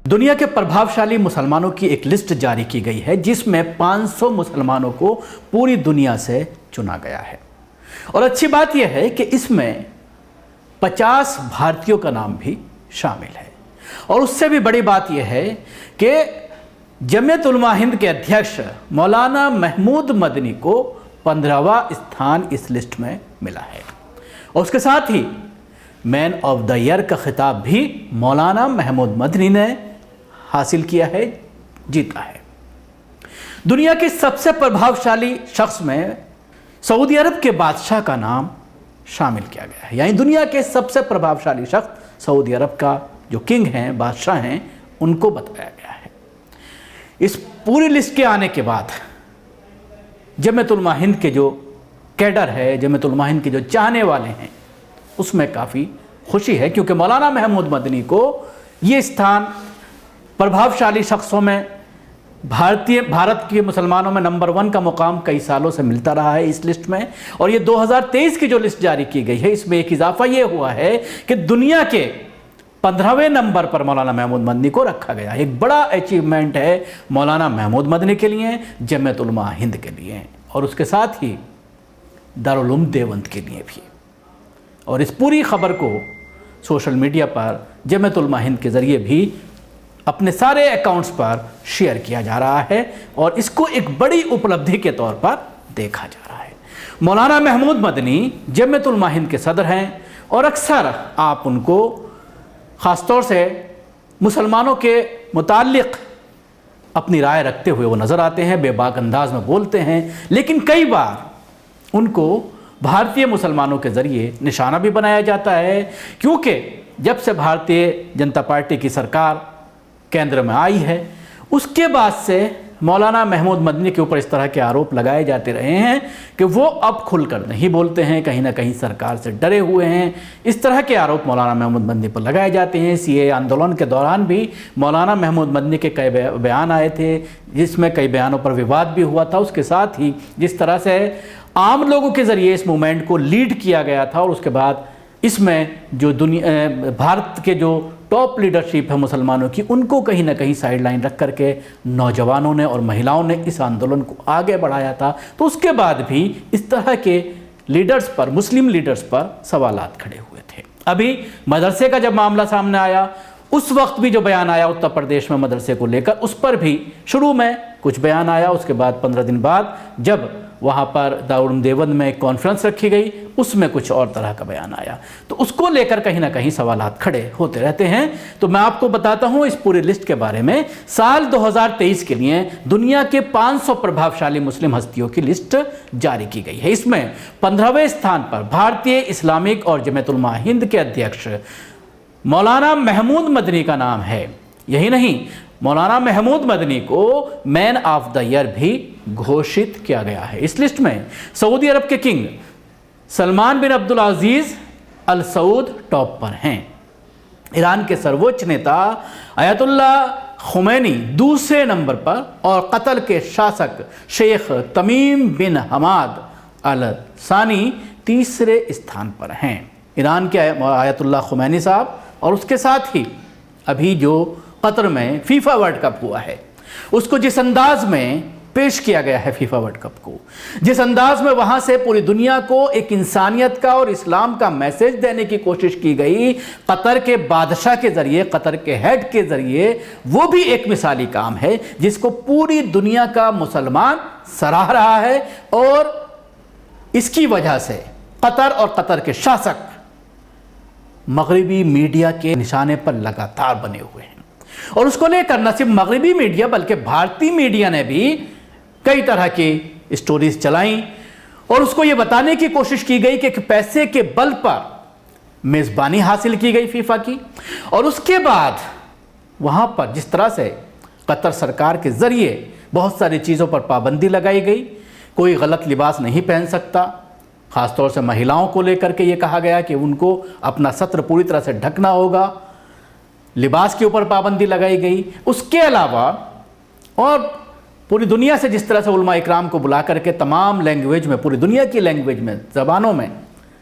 दुनिया के प्रभावशाली मुसलमानों की एक लिस्ट जारी की गई है जिसमें 500 मुसलमानों को पूरी दुनिया से चुना गया है। और अच्छी बात यह है कि इसमें 50 भारतीयों का नाम भी शामिल है। और उससे भी बड़ी बात यह है कि जमीयत उलमा हिंद के अध्यक्ष मौलाना महमूद मदनी को 15वां स्थान इस लिस्ट में मिला है। और उसके साथ ही मैन ऑफ द ईयर का खिताब भी मौलाना महमूद मदनी ने हासिल किया है, जीता है। दुनिया के सबसे प्रभावशाली शख्स में सऊदी अरब के बादशाह का नाम शामिल किया गया है। यानी दुनिया के सबसे प्रभावशाली शख्स सऊदी अरब का जो किंग हैं, बादशाह हैं, उनको बताया गया है। इस पूरी लिस्ट के आने के बाद जमीयत उलमा हिंद के जो कैडर है, जमीयत उलमा हिंद के जो चाहने वाले हैं, उसमें काफ़ी खुशी है क्योंकि मौलाना महमूद मदनी को ये स्थान प्रभावशाली शख्सों में भारत के मुसलमानों में नंबर 1 का मुकाम कई सालों से मिलता रहा है इस लिस्ट में। और ये 2023 की जो लिस्ट जारी की गई है, इसमें एक इजाफा ये हुआ है कि दुनिया के 15वें नंबर पर मौलाना महमूद मदनी को रखा गया। एक बड़ा अचीवमेंट है मौलाना महमूद मदनी के लिए, जमीयत उलमा हिंद के लिए और उसके साथ ही दारुल उलूम देवबंद के लिए भी। और इस पूरी खबर को सोशल मीडिया पर जमीयत उलमा हिंद के ज़रिए भी अपने सारे अकाउंट्स पर शेयर किया जा रहा है और इसको एक बड़ी उपलब्धि के तौर पर देखा जा रहा है। मौलाना महमूद मदनी जमीयत उलमा हिंद के सदर हैं और अक्सर आप उनको ख़ासतौर से मुसलमानों के मुताल्लिक़ अपनी राय रखते हुए वो नज़र आते हैं, बेबाक अंदाज में बोलते हैं, लेकिन कई बार उनको भारतीय मुसलमानों के ज़रिए निशाना भी बनाया जाता है क्योंकि जब से भारतीय जनता पार्टी की सरकार केंद्र में आई है उसके बाद से मौलाना महमूद मदनी के ऊपर इस तरह के आरोप लगाए जाते रहे हैं कि वो अब खुलकर नहीं बोलते हैं, कहीं ना कहीं सरकार से डरे हुए हैं। इस तरह के आरोप मौलाना महमूद मदनी पर लगाए जाते हैं। सीए आंदोलन के दौरान भी मौलाना महमूद मदनी के कई बयान आए थे जिसमें कई बयानों पर विवाद भी हुआ था। उसके साथ ही जिस तरह से आम लोगों के ज़रिए इस मूवमेंट को लीड किया गया था और उसके बाद इसमें जो भारत के जो टॉप लीडरशिप है मुसलमानों की, उनको कहीं ना कहीं साइडलाइन रख करके नौजवानों ने और महिलाओं ने इस आंदोलन को आगे बढ़ाया था। तो उसके बाद भी इस तरह के लीडर्स पर, मुस्लिम लीडर्स पर सवालात खड़े हुए थे। अभी मदरसे का जब मामला सामने आया उस वक्त भी जो बयान आया उत्तर प्रदेश में मदरसे को लेकर, उस पर भी शुरू में कुछ बयान आया। उसके बाद 15 दिन बाद जब वहाँ पर दारुल उलूम देवबंद में एक कॉन्फ्रेंस रखी गई, उसमें कुछ और तरह का बयान आया। तो उसको लेकर कहीं ना कहीं सवालात खड़े होते रहते हैं। तो मैं आपको बताता हूँ इस पूरी लिस्ट के बारे में। साल 2023 के लिए दुनिया के 500 प्रभावशाली मुस्लिम हस्तियों की लिस्ट जारी की गई है। इसमें 15वें स्थान पर भारतीय इस्लामिक और जमीयत उलमा हिंद के अध्यक्ष मौलाना महमूद मदनी का नाम है। यही नहीं, मौलाना महमूद मदनी को मैन ऑफ द ईयर भी घोषित किया गया है। इस लिस्ट में सऊदी अरब के किंग सलमान बिन अब्दुल अजीज अल सऊद टॉप पर हैं। ईरान के सर्वोच्च नेता अयतुल्लाह खुमैनी दूसरे नंबर पर और कतर के शासक शेख तमीम बिन हमाद अल सानी तीसरे स्थान पर हैं। ईरान के अयतुल्लाह खुमैनी साहब और उसके साथ ही अभी जो कतर में फीफा वर्ल्ड कप हुआ है उसको जिस अंदाज में पेश किया गया है, फीफा वर्ल्ड कप को जिस अंदाज में वहां से पूरी दुनिया को एक इंसानियत का और इस्लाम का मैसेज देने की कोशिश की गई कतर के बादशाह के जरिए, कतर के हेड के जरिए, वो भी एक मिसाली काम है जिसको पूरी दुनिया का मुसलमान सराह रहा है। और इसकी वजह से कतर और कतर के शासक मगरिबी मीडिया के निशाने पर लगातार बने हुए हैं। और उसको लेकर न सिर्फ मगरिबी मीडिया बल्कि भारतीय मीडिया ने भी कई तरह की स्टोरीज चलाई और उसको ये बताने की कोशिश की गई कि पैसे के बल पर मेज़बानी हासिल की गई फीफा की। और उसके बाद वहाँ पर जिस तरह से कतर सरकार के ज़रिए बहुत सारी चीज़ों पर पाबंदी लगाई गई, कोई गलत लिबास नहीं पहन सकता, ख़ासतौर से महिलाओं को लेकर के ये कहा गया कि उनको अपना सत्र पूरी तरह से ढकना होगा, लिबास के ऊपर पाबंदी लगाई गई। उसके अलावा और पूरी दुनिया से जिस तरह से उलमा इकराम को बुला करके तमाम लैंग्वेज में, पूरी दुनिया की लैंग्वेज में, ज़बानों में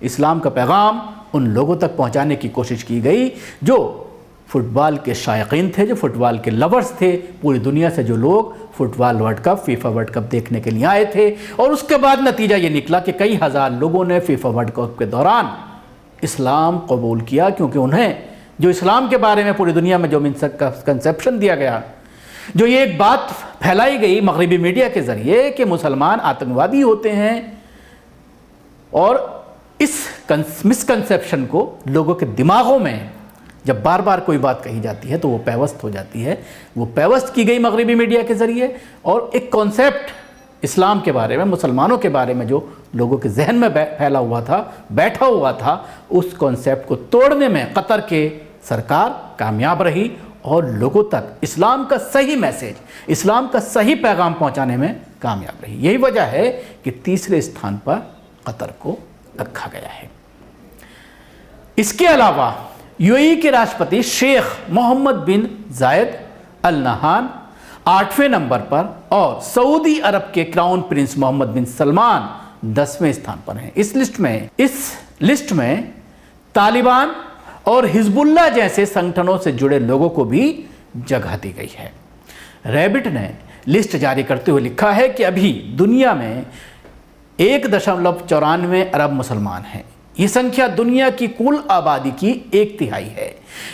इस्लाम का पैगाम उन लोगों तक पहुंचाने की कोशिश की गई जो फुटबॉल के शायकीन थे, जो फुटबॉल के लवर्स थे, पूरी दुनिया से जो लोग football world cup, FIFA world cup देखने के लिए आए थे। और उसके बाद नतीजा ये निकला कि कई हज़ार लोगों ने फीफा वर्ल्ड कप के दौरान इस्लाम कबूल किया, क्योंकि उन्हें जो इस्लाम के बारे में पूरी दुनिया में जो कंसेप्शन दिया गया, जो ये एक बात फैलाई गई मगरबी मीडिया के ज़रिए कि मुसलमान आतंकवादी होते हैं, और इस मिसकंसेप्शन को लोगों के दिमागों में जब बार बार कोई बात कही जाती है तो वो पैवस्त हो जाती है। वो पैवस्त की गई मगरबी मीडिया के ज़रिए, और एक कॉन्सेप्ट इस्लाम के बारे में, मुसलमानों के बारे में जो लोगों के जहन में फैला हुआ था, बैठा हुआ था, उस कॉन्सेप्ट को तोड़ने में कतर के सरकार कामयाब रही और लोगों तक इस्लाम का सही मैसेज, इस्लाम का सही पैगाम पहुंचाने में कामयाब रही। यही वजह है कि तीसरे स्थान पर कतर को रखा गया है। इसके अलावा यूएई के राष्ट्रपति शेख मोहम्मद बिन जायद अल नहान 8वें नंबर पर और सऊदी अरब के क्राउन प्रिंस मोहम्मद बिन सलमान 10वें स्थान पर हैं। इस लिस्ट में तालिबान और हिजबुल्लाह जैसे संगठनों से जुड़े लोगों को भी जगह दी गई है। रैबिट ने लिस्ट जारी करते हुए लिखा है कि अभी दुनिया में 1.94 अरब मुसलमान हैं। ये संख्या दुनिया की कुल आबादी की 1/3 है।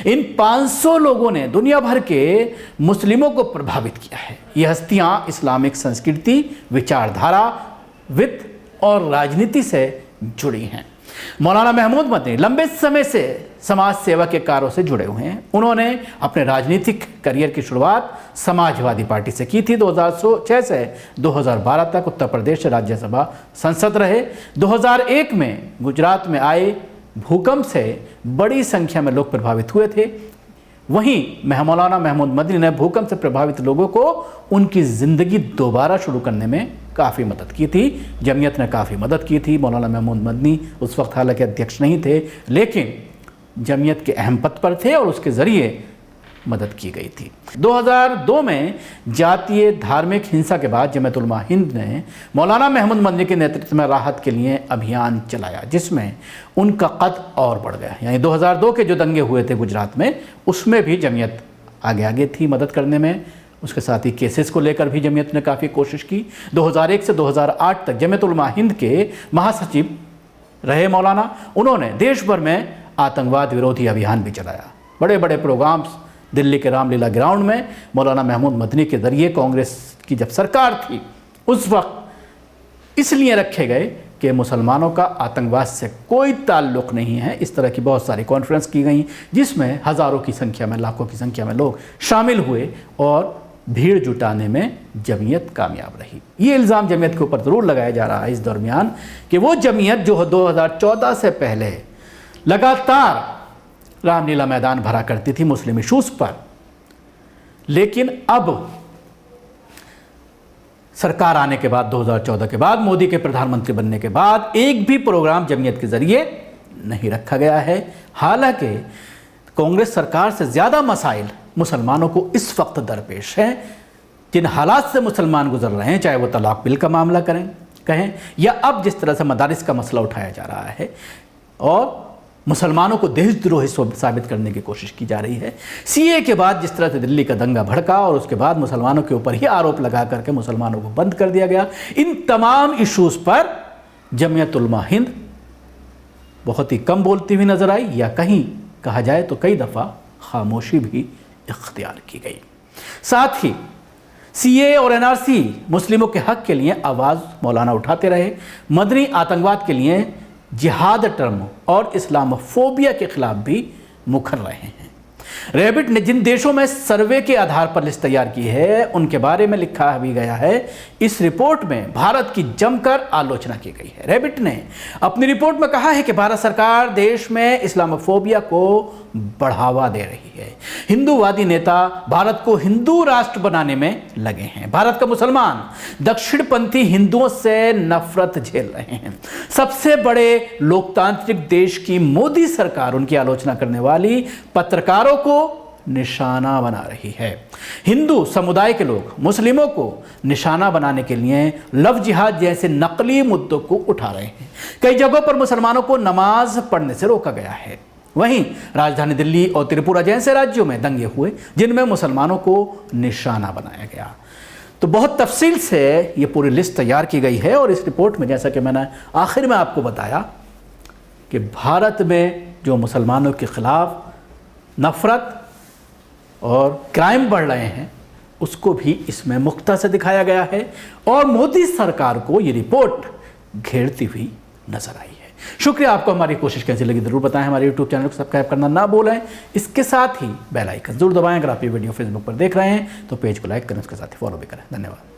इन 500 लोगों ने दुनिया भर के मुस्लिमों को प्रभावित किया है। ये हस्तियां इस्लामिक संस्कृति, विचारधारा, वित्त और राजनीति से जुड़ी हैं। मौलाना महमूद मदनी लंबे समय से समाज सेवा के कार्यों से जुड़े हुए हैं। उन्होंने अपने राजनीतिक करियर की शुरुआत समाजवादी पार्टी से की थी। 2006 से 2012 तक उत्तर प्रदेश राज्यसभा सांसद रहे। 2001 में गुजरात में आए भूकंप से बड़ी संख्या में लोग प्रभावित हुए थे। वहीं मौलाना महमूद मदनी ने भूकंप से प्रभावित लोगों को उनकी ज़िंदगी दोबारा शुरू करने में काफ़ी मदद की थी। जमीयत ने काफ़ी मदद की थी। मौलाना महमूद मदनी उस वक्त हालांकि अध्यक्ष नहीं थे, लेकिन जमीयत के अहम पद पर थे और उसके ज़रिए मदद की गई थी। 2002 में जातीय धार्मिक हिंसा के बाद जमीयत उलमा हिंद ने मौलाना महमूद मदनी के नेतृत्व में राहत के लिए अभियान चलाया, जिसमें उनका कद और बढ़ गया। यानी 2002 के जो दंगे हुए थे गुजरात में, उसमें भी जमीयत आगे थी मदद करने में। उसके साथ ही केसेस को लेकर भी जमीयत ने काफ़ी कोशिश की। 2001 से 2008 तक जमीयत उलमा हिंद के महासचिव रहे मौलाना। उन्होंने देश भर में आतंकवाद विरोधी अभियान भी चलाया। बड़े बड़े प्रोग्राम्स दिल्ली के रामलीला ग्राउंड में मौलाना महमूद मदनी के ज़रिए कांग्रेस की जब सरकार थी उस वक्त इसलिए रखे गए कि मुसलमानों का आतंकवाद से कोई ताल्लुक़ नहीं है। इस तरह की बहुत सारी कॉन्फ्रेंस की गई, जिसमें हज़ारों की संख्या में, लाखों की संख्या में लोग शामिल हुए और भीड़ जुटाने में जमीयत कामयाब रही। ये इल्ज़ाम जमीयत के ऊपर ज़रूर लगाया जा रहा है इस दरमियान कि वो जमीयत जो 2014 से पहले लगातार रामलीला मैदान भरा करती थी मुस्लिम इशूज़ पर, लेकिन अब सरकार आने के बाद 2014 के बाद, मोदी के प्रधानमंत्री बनने के बाद एक भी प्रोग्राम जमीयत के ज़रिए नहीं रखा गया है। हालांकि कांग्रेस सरकार से ज़्यादा मसाइल मुसलमानों को इस वक्त दरपेश हैं। जिन हालात से मुसलमान गुजर रहे हैं, चाहे वो तलाक बिल का मामला कहें या अब जिस तरह से मदारिस का मसला उठाया जा रहा है और मुसलमानों को देशद्रोही साबित करने की कोशिश की जा रही है। सीए के बाद जिस तरह से दिल्ली का दंगा भड़का और उसके बाद मुसलमानों के ऊपर ही आरोप लगा करके मुसलमानों को बंद कर दिया गया, इन तमाम इश्यूज़ पर जमीयत उलमा हिंद बहुत ही कम बोलती हुई नज़र आई, या कहीं कहा जाए तो कई दफ़ा खामोशी भी इख्तियार की गई। साथ ही सीए और एनआरसी मुस्लिमों के हक़ के लिए आवाज़ मौलाना उठाते रहे। मदनी आतंकवाद के लिए जिहाद टर्म और इस्लामोफोबिया के खिलाफ भी मुखर रहे हैं। रैबिट ने जिन देशों में सर्वे के आधार पर लिस्ट तैयार की है उनके बारे में लिखा भी गया है। इस रिपोर्ट में भारत की जमकर आलोचना की गई है। रैबिट ने अपनी रिपोर्ट में कहा है कि भारत सरकार देश में इस्लामोफोबिया को बढ़ावा दे रही है। हिंदूवादी नेता भारत को हिंदू राष्ट्र बनाने में लगे हैं। भारत का मुसलमान दक्षिणपंथी हिंदुओं से नफरत झेल रहे हैं। सबसे बड़े लोकतांत्रिक देश की मोदी सरकार उनकी आलोचना करने वाली पत्रकारों को निशाना बना रही है। हिंदू समुदाय के लोग मुस्लिमों को निशाना बनाने के लिए लव जिहाद जैसे नकली मुद्दों को उठा रहे हैं। कई जगहों पर मुसलमानों को नमाज पढ़ने से रोका गया है। वहीं राजधानी दिल्ली और त्रिपुरा जैसे राज्यों में दंगे हुए जिनमें मुसलमानों को निशाना बनाया गया। तो बहुत तफसील से ये पूरी लिस्ट तैयार की गई है और इस रिपोर्ट में, जैसा कि मैंने आखिर में आपको बताया, कि भारत में जो मुसलमानों के खिलाफ नफ़रत और क्राइम बढ़ रहे हैं उसको भी इसमें मुख्ता से दिखाया गया है और मोदी सरकार को ये रिपोर्ट घेरती हुई नजर आई है। शुक्रिया। आपको हमारी कोशिश कैसी लगी जरूर बताएं। हमारे YouTube चैनल को सब्सक्राइब करना ना भूलें। इसके साथ ही बेल आइकन जरूर दबाएं। अगर आप ये वीडियो फेसबुक पर देख रहे हैं तो पेज को लाइक करें, उसके साथ ही फॉलो भी करें। धन्यवाद।